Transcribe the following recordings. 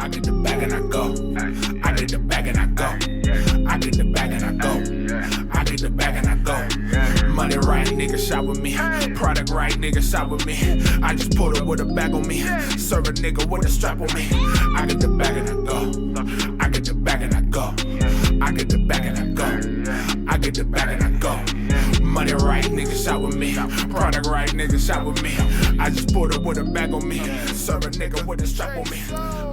I get the bag and I go. I get the bag and I go. I get the bag and I go. I get the bag and I go. Money right, nigga, shop with me. Product right, nigga, shop with me. I just pulled up with a bag on me. Serve a nigga with a strap on me. I get the bag and I go. I get the bag and I go. I get the bag and I go. I get the bag and I go. Money right, nigga, shop with me. Product right, nigga, shop with me. I just pulled up with a bag on me. Serve a nigga with a strap on me.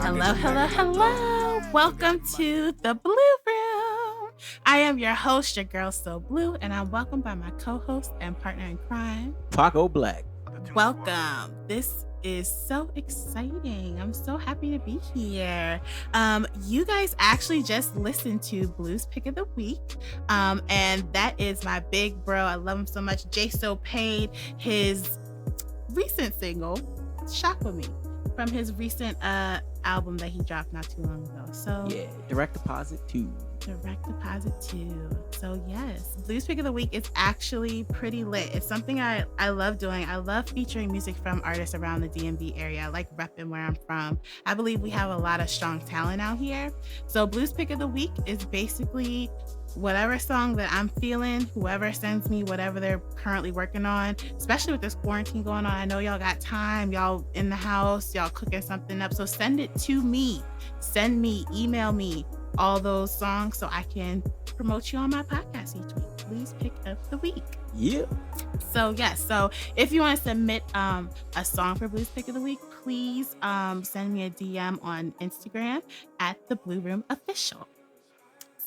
Hello, hello, hello. Welcome to the Blue Room. I am your host, your girl So Blue, and I'm welcomed by my co-host and partner in crime, Paco Black. Welcome. This is so exciting. I'm so happy to be here. You guys actually just listened to Blue's Pick of the Week. And that is my big bro. I love him so much. Jay So paid his recent single, Shop With Me, from his recent album that he dropped not too long ago. So yeah, Direct Deposit 2. Direct Deposit 2. So yes, Blues Pick of the Week is actually pretty lit. It's something I love doing. I love featuring music from artists around the DMV area. I like repping where I'm from. I believe we have a lot of strong talent out here. So Blues Pick of the Week is basically whatever song that I'm feeling, whoever sends me whatever they're currently working on, especially with this quarantine going on. I know y'all got time, y'all in the house, y'all cooking something up. So send it to me. Send me, email me all those songs so I can promote you on my podcast each week. Please pick up the week. Yeah. So yes, so if you want to submit a song for Blues Pick of the Week, please send me a DM on Instagram at the Blue Room Official.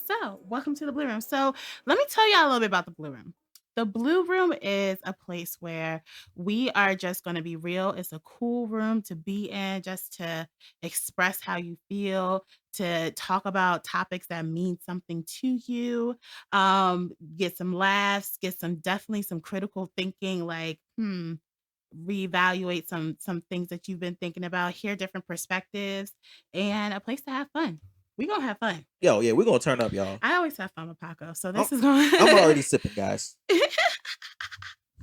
So welcome to the Blue Room. So let me tell y'all a little bit about the Blue Room. The Blue Room is a place where we are just going to be real. It's a cool room to be in, just to express how you feel, to talk about topics that mean something to you, get some laughs, get definitely some critical thinking, like, reevaluate some things that you've been thinking about, hear different perspectives, and a place to have fun. We're going to have fun. Yo, yeah, we're going to turn up, y'all. I always have fun with Paco, so this is going I'm already sipping, guys.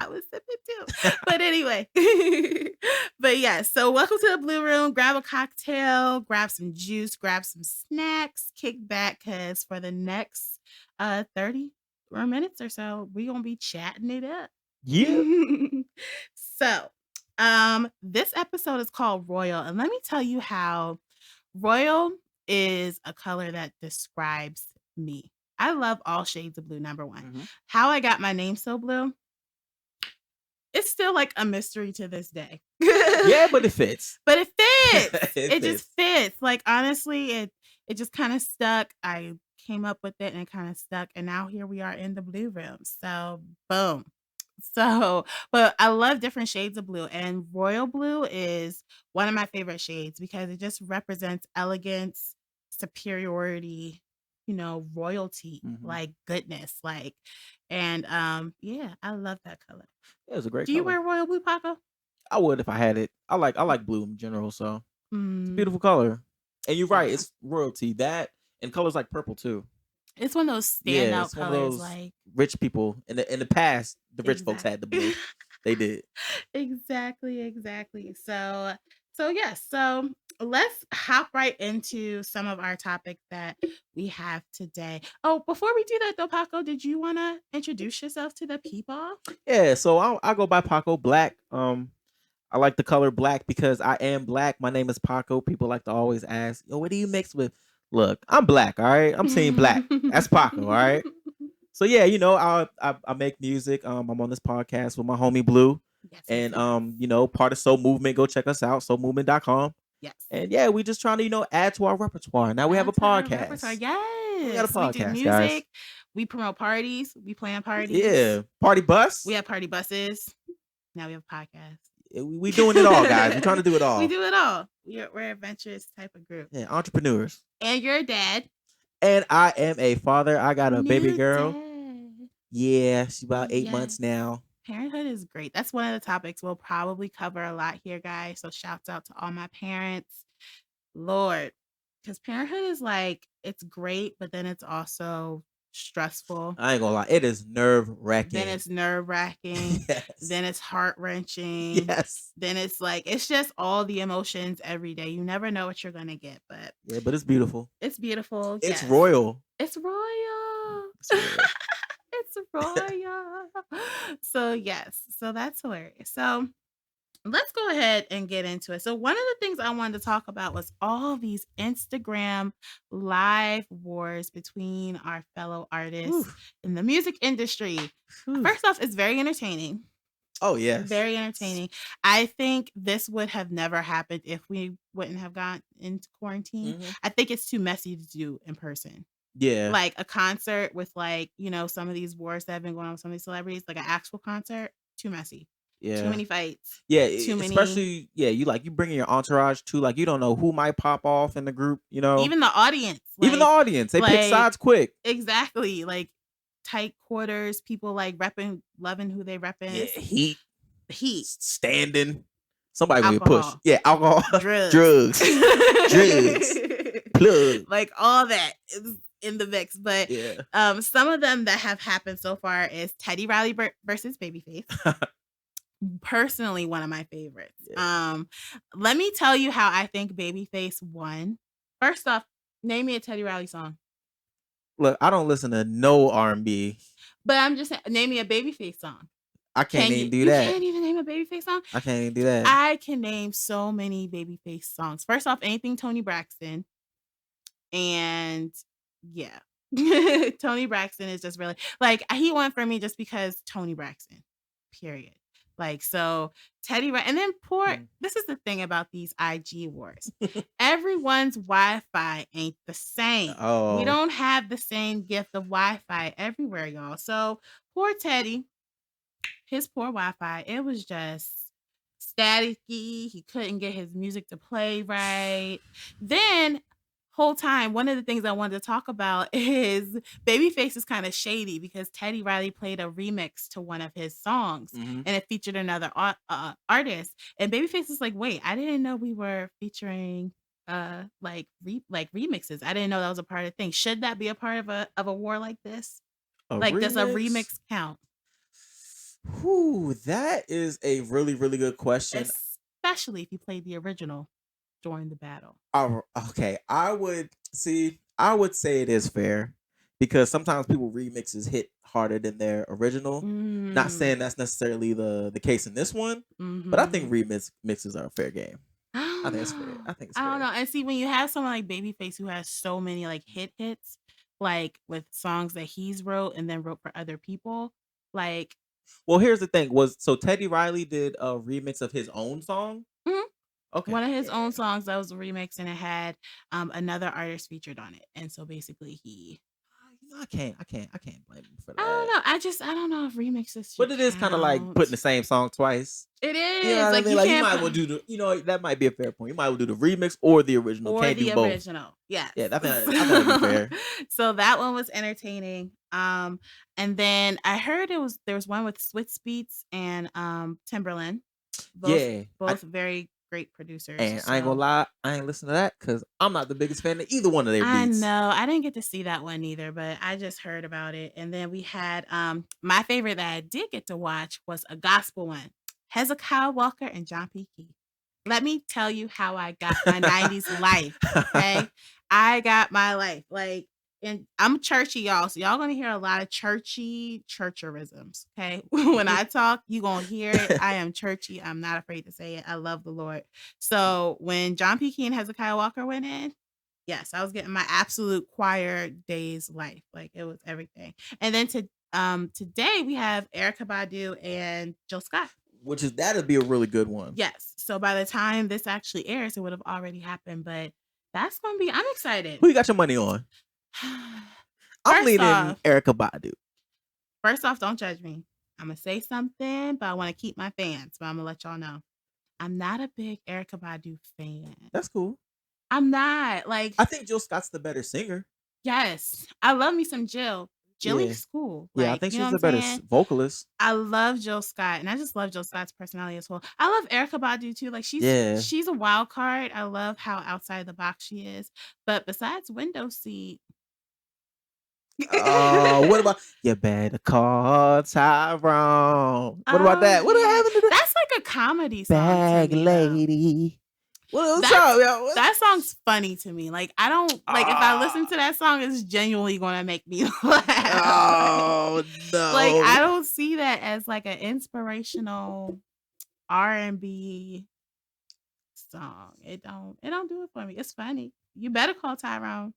I was sipping too. But anyway. But yeah, so welcome to the Blue Room. Grab a cocktail, grab some juice, grab some snacks, kick back, because for the next 30 more minutes or so, we're going to be chatting it up. Yeah. So this episode is called Royal. And let me tell you how royal is a color that describes me. I love all shades of blue, number one. Mm-hmm. How I got my name So Blue, it's still like a mystery to this day. Yeah, but it fits. But it fits. It just fits. Like, honestly, it just kind of stuck. I came up with it and it kind of stuck. And now here we are in the Blue Room. So, boom. So, but I love different shades of blue, and royal blue is one of my favorite shades because it just represents elegance, superiority, royalty, like goodness, like, and yeah, I love that color. Yeah, it's a great Do color. you wear royal blue, Paco? I would if I had it. I like blue in general, so it's a beautiful color. And you're right, it's royalty. That and colors like purple too. It's one of those standout colors, like rich people in the past. The rich folks had the blue. They did. Exactly. So yes. So let's hop right into some of our topics that we have today. Oh, before we do that though, Paco, did you want to introduce yourself to the people? Yeah. So I go by Paco Black. I like the color black because I am black. My name is Paco. People like to always ask, "Yo, what do you mix with?" Look, I'm black. All right, I'm saying black. That's Paco. All right. So yeah, I make music. I'm on this podcast with my homie Blue, and part of Soul Movement. Go check us out, soulmovement.com. Yes. And yeah, we just trying to add to our repertoire. Now we have a podcast. Yes, we got a podcast, we do music. Guys. We promote parties. We plan parties. Yeah, party bus. We have party buses. Now we have a podcast. We doing it all, guys. We're trying to do it all. We do it all. We're adventurous type of group. Yeah, entrepreneurs. And you're a dad. And I am a father. I got a baby girl. Dad. Yeah, she's about 8 months now. Parenthood is great. That's one of the topics we'll probably cover a lot here, guys. So shouts out to all my parents. Lord, because parenthood is like, it's great, but then it's also stressful. I ain't gonna lie, it is nerve Then wracking. it's nerve wracking. Yes. Then it's heart wrenching. Yes. Then it's like, it's just all the emotions every day. You never know what you're going to get, but Yeah, but it's beautiful. it's beautiful. It's Yes. royal. It's royal. It's royal. It's royal. So, yes. So that's hilarious. So, let's go ahead and get into it. So, one of the things I wanted to talk about was all these Instagram live wars between our fellow artists Oof. in the music industry. Oof. First off, it's very entertaining. Oh yes. Very entertaining. I think this would have never happened if we wouldn't have gone into quarantine. Mhm. I think it's too messy to do in person. Yeah. Like a concert with, like, you know, some of these wars that have been going on with some of these celebrities, like an actual concert, too messy. Too Yeah. many fights. Yeah. Too many. Especially, yeah, you bringing your entourage too. Like, you don't know who might pop off in the group, you know? Even the audience. Even the audience. They pick like, sides quick. Exactly. Like tight quarters, people like repping, loving who they repping. Yeah, heat. Heat. Standing. Somebody gonna get Alcohol. pushed. Yeah, alcohol. Drugs. Drugs. Plug. Like all that is in the mix. But Yeah. Some of them that have happened so far is Teddy Riley versus Babyface. Personally, one of my favorites. Yeah. Let me tell you how I think Babyface won. First off, name me a Teddy Riley song. Look, I don't listen to no R&B. But I'm just saying, name me a Babyface song. I can't even do You that. can't even name a Babyface song? I can't even do that. I can name so many Babyface songs. First off, anything Tony Braxton. And yeah. Tony Braxton is just really, like, he won for me just because Tony Braxton. Period. Like, so Teddy, and then this is the thing about these IG wars. Everyone's Wi-Fi ain't the same. Oh. We don't have the same gift of Wi-Fi everywhere, y'all. So poor Teddy, his poor Wi-Fi, it was just staticky. He couldn't get his music to play right. Then whole time, one of the things I wanted to talk about is Babyface is kind of shady because Teddy Riley played a remix to one of his songs and it featured another artist. And Babyface is like, wait, I didn't know we were featuring like remixes. I didn't know that was a part of the thing. Should that be a part of a war like this? Does a remix count? Whew, that is a really, really good question. Especially if you played the original during the battle. Okay, I would say it is fair because sometimes people remixes hit harder than their original. Not saying that's necessarily the case in this one, but I think mixes are a fair game. I think it's fair. I think it's fair. I don't know. And see, when you have someone like Babyface who has so many like hits, like with songs that he's wrote and then wrote for other people, like. Well, here's the thing: so Teddy Riley did a remix of his own song. Okay. One of his own songs that was a remix, and it had another artist featured on it. And so basically he. I can't blame him for that. I don't know. I don't know if remixes. But it is kind of like putting the same song twice. It is. You know what I mean? Like you might as well do that might be a fair point. You might as well do the remix or the original. Can't do both. Original. Yes. Yeah, I think that'd be fair. So that one was entertaining. And then I heard there was one with Switz Beats and Timberland. Both very great producers. And I ain't gonna lie, I ain't listen to that because I'm not the biggest fan of either one of their beats. I know. I didn't get to see that one either, but I just heard about it. And then we had my favorite that I did get to watch was a gospel one. Hezekiah Walker and John P. Key. Let me tell you how I got my 90s life. Okay. I got my life. Like, and I'm churchy, y'all. So y'all gonna hear a lot of churcherisms. Okay. When I talk, you gonna hear it. I am churchy. I'm not afraid to say it. I love the Lord. So when John P. Key and Hezekiah Walker went in, yes, I was getting my absolute choir days life. Like it was everything. And then today we have Erykah Badu and Jill Scott. That'd be a really good one. Yes. So by the time this actually airs, it would have already happened. But that's gonna be. I'm excited. Who you got your money on? I'm leaning Erykah Badu. First off, don't judge me. I'm gonna say something, but I want to keep my fans. But I'm gonna let y'all know, I'm not a big Erykah Badu fan. That's cool. I'm not. Like, I think Jill Scott's the better singer. Yes, I love me some Jill. Jilly's cool. Like, yeah, I think she's the better vocalist. I love Jill Scott, and I just love Jill Scott's personality as well. I love Erykah Badu too. Like she's a wild card. I love how outside the box she is. But besides Window Seat, Oh, what about you better call Tyrone? What about Oh that? What man, happened to that that's like a comedy song to bag me though. lady? What's up, That's yo? that song's funny to me. Like I don't like if I listen Ah, to that song, it's genuinely gonna make me laugh. oh Like no. I don't see that as like an inspirational R&B song. It don't do it for me. It's funny. You better call Tyrone.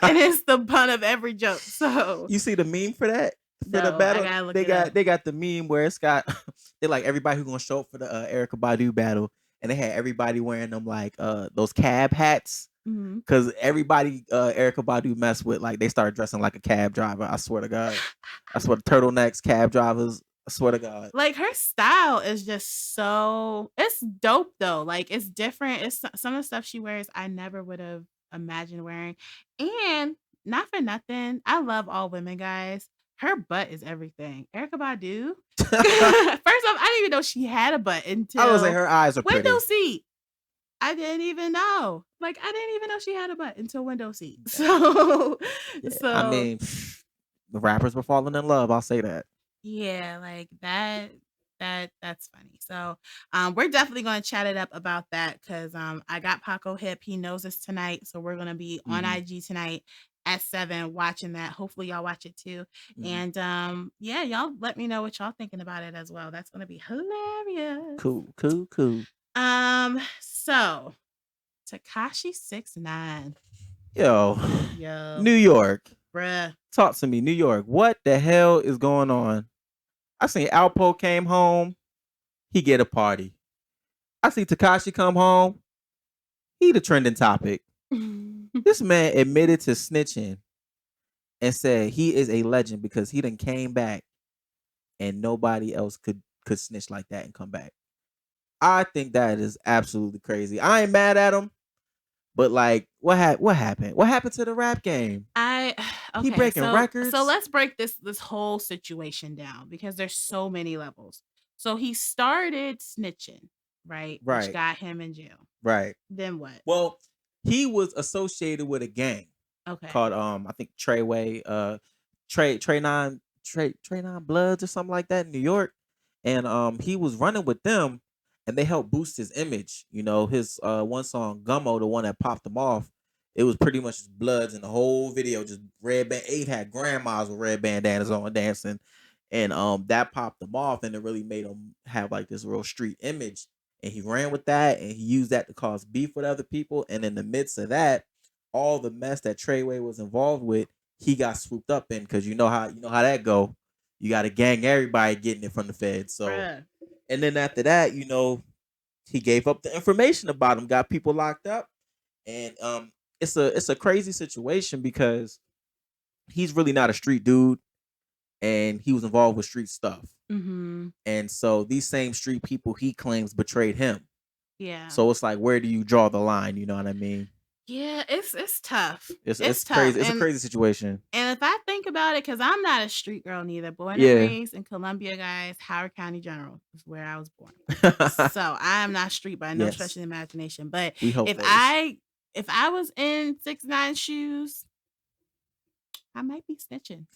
And it's the pun of every joke. So You see the meme for that? For the no, I battle? gotta look They it up. got the meme where it's got they like everybody who's gonna show up for the Erica Badu battle, and they had everybody wearing them like those cab hats. Mhm. Cause everybody Erica Badu messed with, like they started dressing like a cab driver. I swear to God. I swear to turtlenecks, cab drivers. I swear to God. Like her style is just so it's dope though. Like it's different. It's some of the stuff she wears I never would have imagined wearing. And not for nothing, I love all women guys. Her butt is everything. Erica Badu. First off, I didn't even know she had a butt I was say until her eyes are window pretty. seat. I didn't even know. Like I didn't even know she had a butt until window seat. So Yeah, I so mean, the rappers were falling in love. I'll say that. yeah, like that's funny. So we're definitely gonna chat it up about that because I got Paco hip. He knows us tonight. So we're gonna be on Hmm. IG tonight at 7 watching that. Hopefully y'all watch it too. Hmm. And yeah, y'all let me know what y'all thinking about it as well. That's gonna be hilarious. Cool, cool, cool. So Takashi 69. Yo, Yo, New York. bruh. Talk to me, New York. What the hell is going on? I seen Alpo came home. He get a party. I see Takashi come home. He the trending topic. This man admitted to snitching and said he is a legend because he done came back and nobody else could snitch like that and come back. I think that is absolutely crazy. I ain't mad at him, but like, what happened? What happened to the rap game? I He okay, breaking so records. let's break this whole situation down because there's so many levels. So he started snitching, right? Which Right, got him in jail. right. Then what? Well, he was associated with a gang Okay. called I think Treyway, Trey Nine Bloods or something like that in New York, and he was running with them, and they helped boost his image. You know, his one song Gummo, the one that popped him off, it was pretty much just Bloods in the whole video, just red band. Eight had grandmas with red bandanas on dancing, and that popped him off, and it really made him have like this real street image. And he ran with that, and he used that to cause beef with other people. And in the midst of that, all the mess that Treyway was involved with, he got swooped up in because you know how that go. You got to gang everybody getting it from the feds. So, Bruh. and then after that, he gave up the information about him, got people locked up, and it's a crazy situation because he's really not a street dude, and he was involved with street stuff, Mm-hmm. and so these same street people he claims betrayed him. Yeah. So it's like, where do you draw the line? You know what I mean? Yeah, it's tough. It's It's tough. crazy. It's a crazy situation. And if I think about it, because I'm not a street girl neither, born and Yeah. raised in Columbia, guys, Howard County General is where I was born. So I am not street by no stretch Yes. of the imagination. But We hope if for this. I was in 6ix9ine shoes, I might be snitching.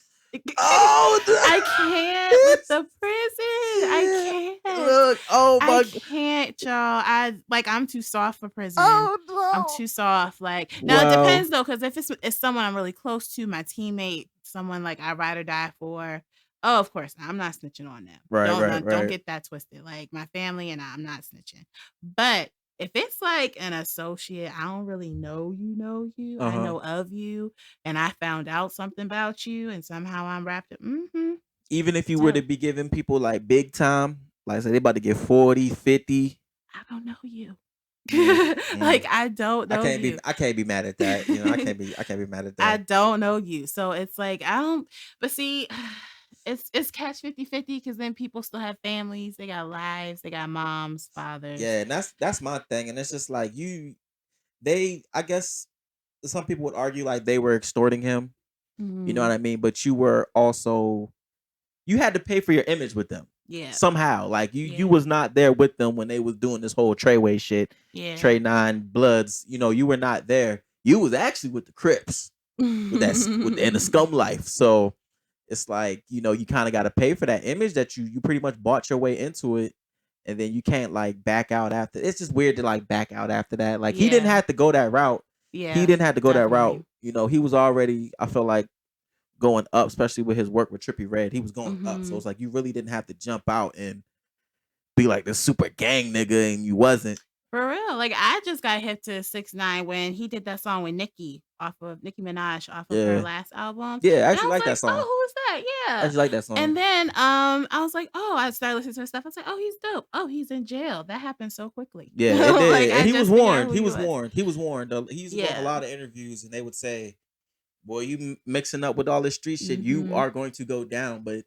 Oh, I can't with this. the prison. Yeah. I can't. Look. Oh I my. can't, y'all. I'm too soft for prison. Oh I'm no. too soft. Like now it Well. depends though, because if it's someone I'm really close to, my teammate, someone like I ride or die for. Oh, of course, I'm not snitching on them. Right. Don't Right. no, don't Right. get that twisted. Like my family and I'm not snitching. But if it's like an associate, I don't really know you. Uh I huh. know of you, and I found out something about you, and somehow I'm wrapped up. Mm-hmm. Even if you were to Tell be giving people like big time, like I said, they about to get 40, 50. I don't know you. Mm, mm. Like I don't know you. I can't be mad at that. You know, I can't be mad at I that. don't know you. So it's like I don't but see it's catch 50-50 because then people still have families, they got lives, they got moms, fathers. Yeah, and that's my thing. And it's just like I guess some people would argue like they were extorting him. You know what Mhm. I mean? But you were also, you had to pay for your image with them Yeah. somehow. Like you Yeah. was not there with them when they was doing this whole Treyway shit, Yeah. Trey Nine Bloods. You know, you were not there. You was actually with the Crips. with and the scum life. So it's like, you kind of got to pay for that image that you pretty much bought your way into it, and then you can't like back out after. It's just weird to like back out after that. Like he didn't Yeah. have to go that route. Yeah, He didn't have to go that route. definitely. He was already, I feel like, going up, especially with his work with Trippie Redd. He was going up. So it's like you really didn't have to jump out and be like this super gang nigga, and you wasn't. For real. Like I just got hip to 6ix9ine when he did that song with Nicki Minaj off of her last album. Yeah, I And I actually was like that song. oh, who is that? I Yeah. actually like that song. And then I was like, oh, I started listening to his stuff. I was like, oh, he's dope. Oh, he's in jail. That happened so quickly. Yeah, it did. Like, and I he was just figured out warned. who He he was was. warned. He was warned. He used to go on a lot of interviews, and they would say, "Boy, you mixing up with all this street shit, you are going to go down." But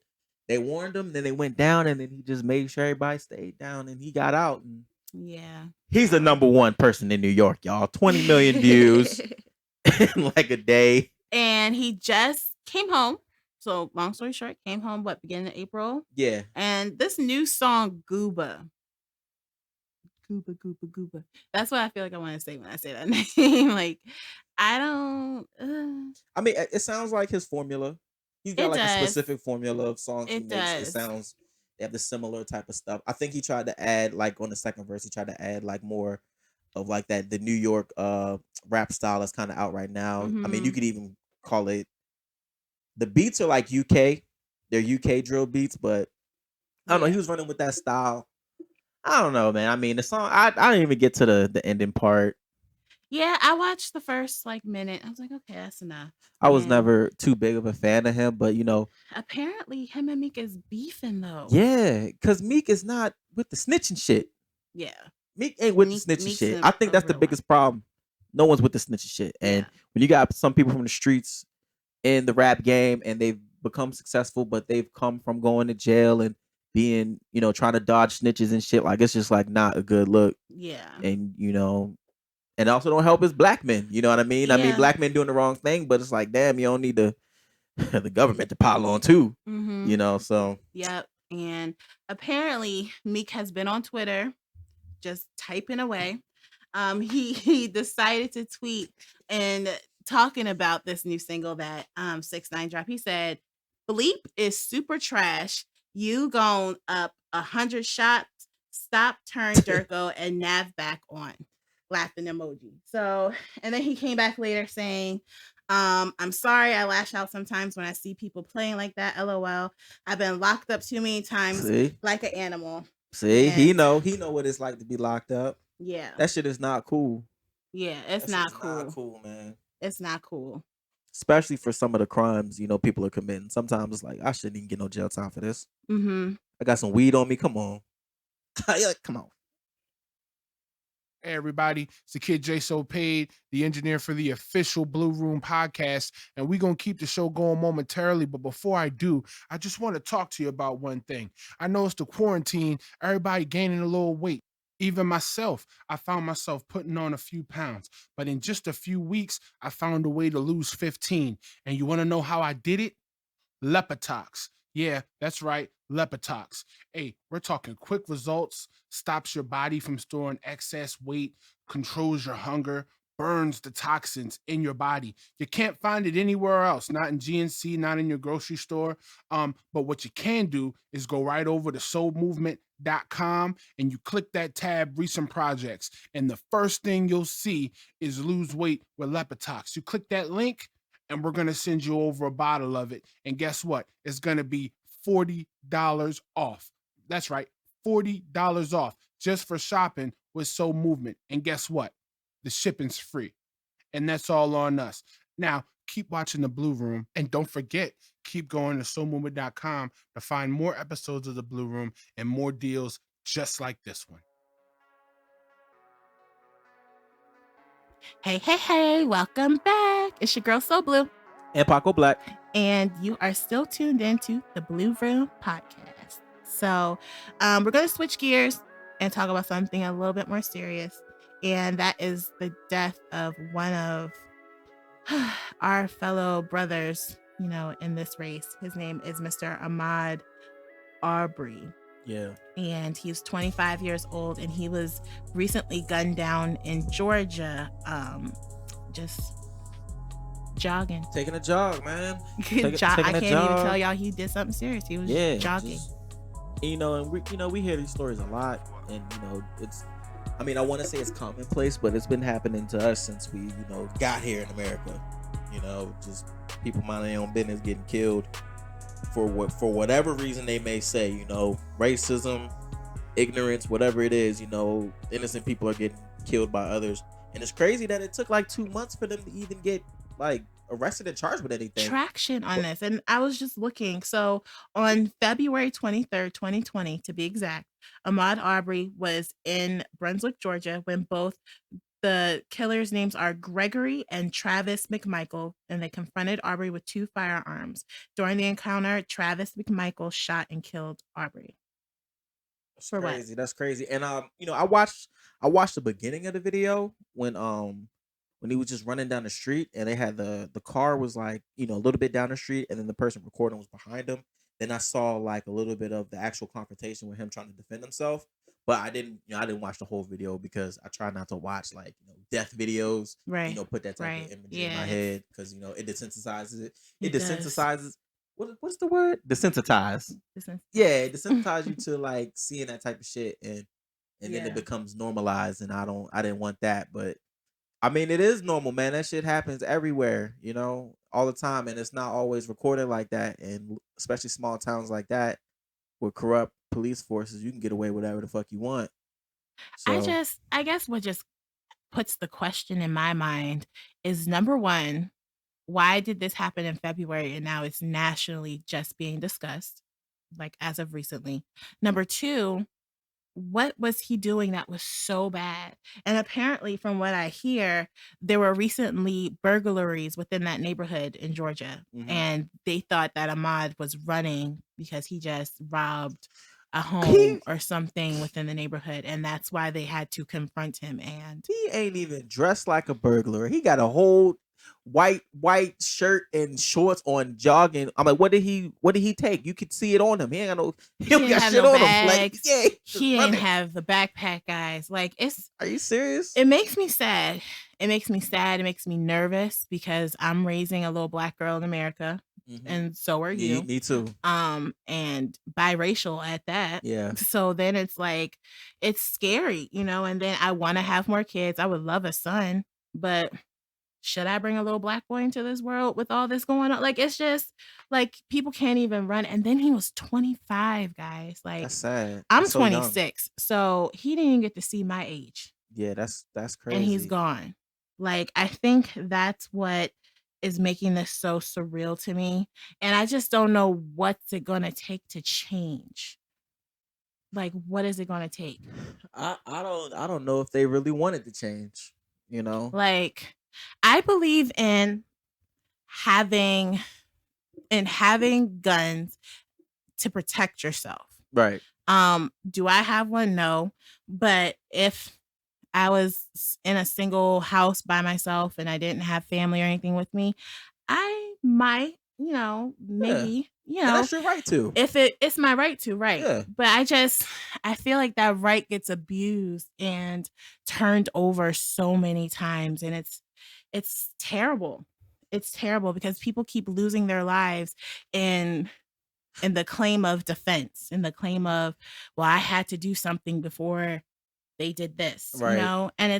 they warned him, then they went down, and then he just made sure everybody stayed down, and he got out. And Yeah. he's the number one person in New York, y'all. 20 million views in like a day. And he just came home. So long story short, came home beginning of April. Yeah. And this new song, Gooba. Gooba. That's what I feel like I want to say when I say that name. Like, I don't. I mean, it sounds like his formula. He's got a specific formula of songs he makes. It sounds, they have the similar type of stuff. I think he tried to add, like on the second verse, he tried to add like more of like the New York rap style that's kind of out right now. I mean, you could even call it, the beats are like UK. They're UK drill beats, but I don't know. He was running with that style. I don't know, man. I mean, the song, I didn't even get to the ending part. Yeah, I watched the first minute. I was like, okay, that's enough. I was never too big of a fan of him, but apparently him and Meek is beefing though. Yeah, because Meek is not with the snitching shit. Yeah. Meek ain't with the snitching shit. I think that's the biggest problem. No one's with the snitching shit. And when you got some people from the streets in the rap game and they've become successful, but they've come from going to jail and being, trying to dodge snitches and shit, like it's just like not a good look. Yeah. And and also don't help as black men. You know what I mean? Yeah. I mean, black men doing the wrong thing, but it's like, damn, you don't need the government to pile on too. So. Yep. And apparently Meek has been on Twitter just typing away. He decided to tweet and talking about this new single that 6ix9ine dropped. He said, "Bleep is super trash. You gone up 100 shots. Stop, turn Durko, and nav back on." Laughing emoji. So, and then he came back later saying, "I'm sorry I lash out sometimes when I see people playing like that. LOL. I've been locked up too many times like an animal." See, he know what it's like to be locked up. Yeah. That shit is not cool. Yeah, it's not cool. Not cool, man. It's not cool. Especially for some of the crimes, people are committing. Sometimes it's like, I shouldn't even get no jail time for this. I got some weed on me. Come on. Come on. Hey everybody, it's the kid J So Paid, the engineer for the official Blue Room podcast, and we're going to keep the show going momentarily, but before I do, I just want to talk to you about one thing. I know it's the quarantine, everybody gaining a little weight. Even myself, I found myself putting on a few pounds, but in just a few weeks, I found a way to lose 15. And you want to know how I did it? Lepitox. Yeah, that's right, Lepitox. Hey, we're talking quick results, stops your body from storing excess weight, controls your hunger, burns the toxins in your body. You can't find it anywhere else, not in GNC, not in your grocery store. But what you can do is go right over to soulmovement.com and you click that tab, recent projects. And the first thing you'll see is lose weight with Lepitox. You click that link, and we're going to send you over a bottle of it. And guess what? It's going to be $40 off. That's right, $40 off just for shopping with Soul Movement. And guess what? The shipping's free. And that's all on us. Now, keep watching The Blue Room. And don't forget, keep going to soulmovement.com to find more episodes of The Blue Room and more deals just like this one. Hey, welcome back. It's your girl, So Blue. And Paco Black. And you are still tuned into the Blue Room podcast. So we're going to switch gears and talk about something a little bit more serious. And that is the death of one of our fellow brothers, in this race. His name is Mr. Ahmaud Arbery. Yeah. And he's 25 years old, and he was recently gunned down in Georgia, just jogging. Taking a jog, man. I Taking a can't even tell jog. y'all he did something serious. He was Yeah, jogging. just and we hear these stories a lot, and it's. I mean, I want to say it's commonplace, but it's been happening to us since we got here in America. Just people minding their own business, getting killed for whatever reason they may say. Racism, ignorance, whatever it is. Innocent people are getting killed by others, and it's crazy that it took like 2 months for them to even get like arrested and charged with anything. Traction on this. And I was just looking. So on February 23rd, 2020, to be exact, Ahmaud Arbery was in Brunswick, Georgia, when both the killers' names are Gregory and Travis McMichael, and they confronted Arbery with 2 firearms. During the encounter, Travis McMichael shot and killed Arbery. That's For what? crazy. That's crazy. And I watched the beginning of the video when he was just running down the street, and they had the car was like a little bit down the street, and then the person recording was behind him. Then I saw like a little bit of the actual confrontation with him trying to defend himself. But I didn't watch the whole video because I try not to watch like death videos. Right. Put that type Right. of imagery in my Yes. head because it desensitizes it. It It does. desensitizes. What's the word? Desensitize. Yeah, it desensitizes you to like seeing that type of shit, and then Yeah. it becomes normalized, and I didn't want that. But I mean, it is normal, man. That shit happens everywhere, all the time, and it's not always recorded like that. And especially small towns like that with corrupt police forces, you can get away with whatever the fuck you want. So I guess what just puts the question in my mind is, number one, why did this happen in February and now it's nationally just being discussed, like as of recently? Number two, what was he doing that was so bad? And apparently, from what I hear, there were recently burglaries within that neighborhood in Georgia, and they thought that Ahmaud was running because he just robbed a home or something within the neighborhood, and that's why they had to confront him. And he ain't even dressed like a burglar. He got a whole white shirt and shorts on, jogging. I'm like, what did he take? You could see it on him. He ain't got no. He don't didn't got have shit no on him. Like, bags. yeah, He didn't have the backpack, guys. Like, Are you serious? it makes me sad. It makes me sad. It makes me nervous because I'm raising a little Black girl in America, and so are you. Me too. And biracial at that. Yeah. So then it's like, it's scary, and then I want to have more kids. I would love a son, but should I bring a little Black boy into this world with all this going on? Like, it's just like people can't even run. And then he was 25, guys. Like, That's sad. I'm That's so young. 26, so he didn't even get to see my age. Yeah, that's crazy. And he's gone. Like, I think that's what is making this so surreal to me. And I just don't know what's it gonna take to change. Like, what is it gonna take? I don't know if they really wanted to change. Like, I believe in having guns to protect yourself. Right. Do I have one? No. But if I was in a single house by myself and I didn't have family or anything with me, I might, maybe, And that's your right to. if it's my right to, right. Yeah. But I feel like that right gets abused and turned over so many times, and it's terrible. It's terrible because people keep losing their lives in the claim of defense, in the claim of, well, I had to do something before they did this, Right. and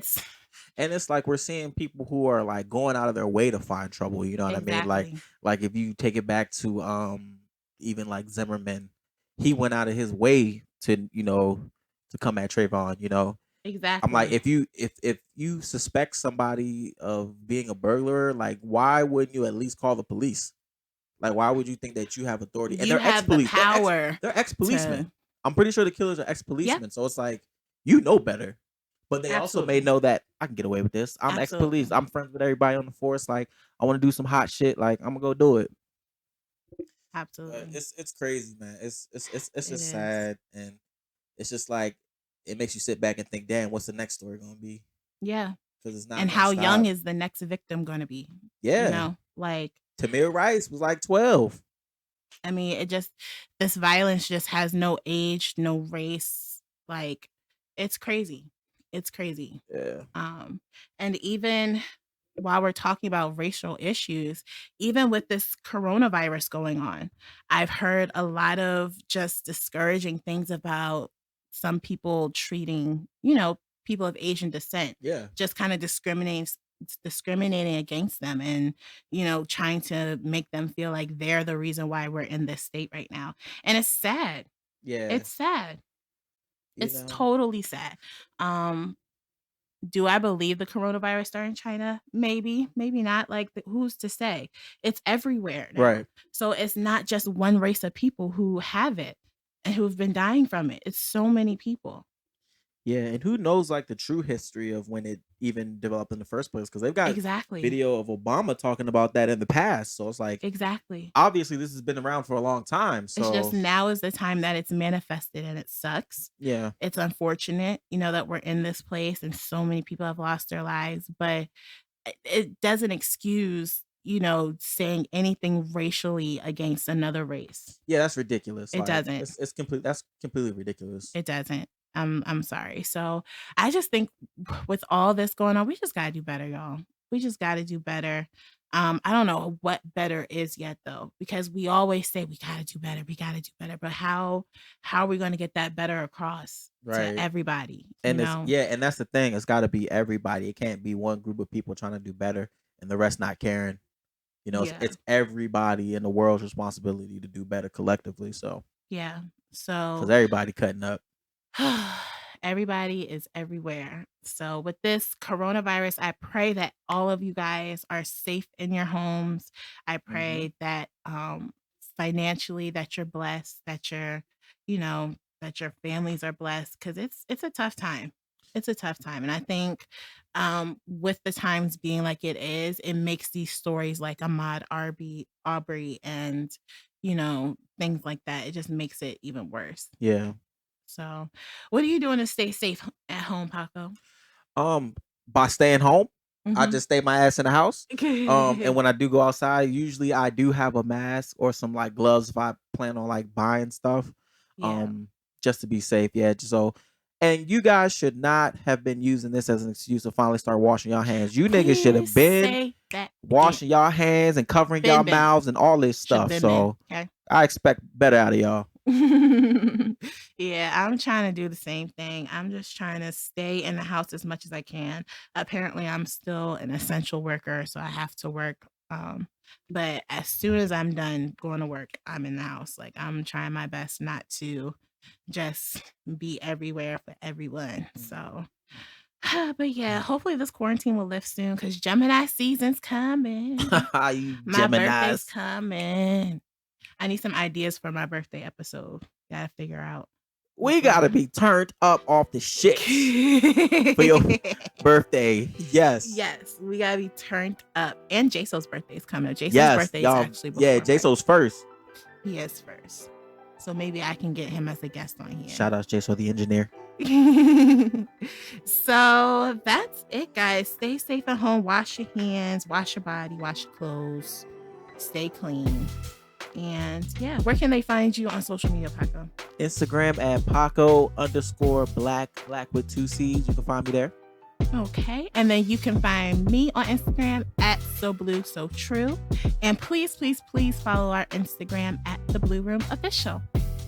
it's like we're seeing people who are like going out of their way to find trouble. You know what I mean? Like if you take it back to even like Zimmerman, he went out of his way to to come at Trayvon. exactly. I'm like, if you suspect somebody of being a burglar, like why wouldn't you at least call the police? Like why would you think that you have authority? And you they're have the ex-police. power. They're ex-policemen. to- I'm pretty sure the killers are ex-policemen. So it's like, you know better. But they also may Absolutely. know that I can get away with this. I'm ex-police. Absolutely. I'm friends with everybody on the force. Like, I want to do some hot shit. Like, I'm gonna go do it. But Absolutely. it's crazy, man. It's It just is. sad, and it's just like it makes you sit back and think, damn, what's the next story gonna be? Yeah. Because it's not. And gonna how young stop. is the next victim going to be? Yeah. Like, Tamir Rice was like 12. I mean, this violence just has no age, no race. Like, it's crazy. It's crazy. Yeah. And even while we're talking about racial issues, even with this coronavirus going on, I've heard a lot of just discouraging things about some people treating, people of Asian descent, Yeah. just kind of discriminating against them and, trying to make them feel like they're the reason why we're in this state right now. And it's sad. Yeah. It's sad. You It's know. totally sad. Do I believe the coronavirus started in China? Maybe, maybe not. Like, who's to say? It's everywhere now. Right. So it's not just one race of people who have it and who've been dying from it. It's so many people. Yeah, and who knows like the true history of when it even developed in the first place? Because they've got Exactly. video of Obama talking about that in the past. So it's like Exactly. obviously this has been around for a long time. It's just So now is the time that it's manifested, and it sucks. yeah, It's unfortunate, that we're in this place and so many people have lost their lives, but it doesn't excuse, saying anything racially against another race. yeah, that's ridiculous. It Like, doesn't. It's complete. That's completely ridiculous. It doesn't. I'm sorry. So I just think with all this going on, we just gotta do better, y'all. We just gotta do better. I don't know what better is yet though, because we always say we gotta do better, but how are we gonna get that better across Right. to everybody? And and that's the thing. It's got to be everybody. It can't be one group of people trying to do better and the rest not caring. Yeah. It's everybody in the world's responsibility to do better collectively. So Yeah. because So everybody cutting up. everybody is everywhere. So with this coronavirus, I pray that all of you guys are safe in your homes. I pray that financially that you're blessed, that that your families are blessed, because it's a tough time. It's a tough time. And I think with the times being like it is, it makes these stories like Ahmaud Arbery and things like that. It just makes it even worse. Yeah. So, what are you doing to stay safe at home, Paco? By staying home, I Mhm. just stay my ass in the house. And when I do go outside, usually I do have a mask or some like gloves if I plan on like buying stuff. Yeah. Just to be safe. Yeah. And you guys should not have been using this as an excuse to finally start washing your hands. You niggas should have Please been say that washing y'all hands and covering y'all Been. mouths and all this Should have stuff. been So okay. I expect better out of y'all. Yeah, I'm trying to do the same thing. I'm just trying to stay in the house as much as I can. Apparently, I'm still an essential worker, so I have to work. But as soon as I'm done going to work, I'm in the house. Like, I'm trying my best not to just be everywhere for everyone. So, but yeah, hopefully this quarantine will lift soon because Gemini season's coming. You My birthday's Geminis. coming. I need some ideas for my birthday episode. Gotta figure out. We what gotta we're be turned up off the shit for your doing. birthday. Yes. Yes, we gotta be turned up. And Jaso's birthday is coming up. Jason's Yes. birthday is Y'all. actually before Yeah, mine. Jaso's first. He is first. So maybe I can get him as a guest on here. Shout out Jaso the engineer. So that's it, guys. Stay safe at home. Wash your hands, wash your body, wash your clothes, stay clean. And yeah, where can they find you on social media, Paco? Instagram at Paco_black with 2 C's. You can find me there. Okay. And then you can find me on Instagram at So Blue So True. And please, please, please follow our Instagram at The Blue Room Official.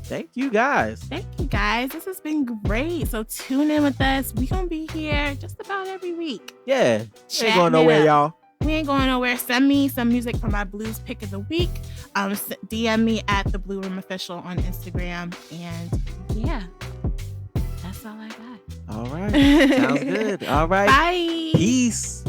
Thank you guys. Thank you guys. This has been great. So tune in with us. We're going to be here just about every week. Yeah. Ain't Chatting going it nowhere, up. y'all. We ain't going nowhere. Send me some music for my blues pick of the week. DM me at The Blue Room Official on Instagram. And yeah, that's all I got. All right. Sounds good. All right. Bye. Peace.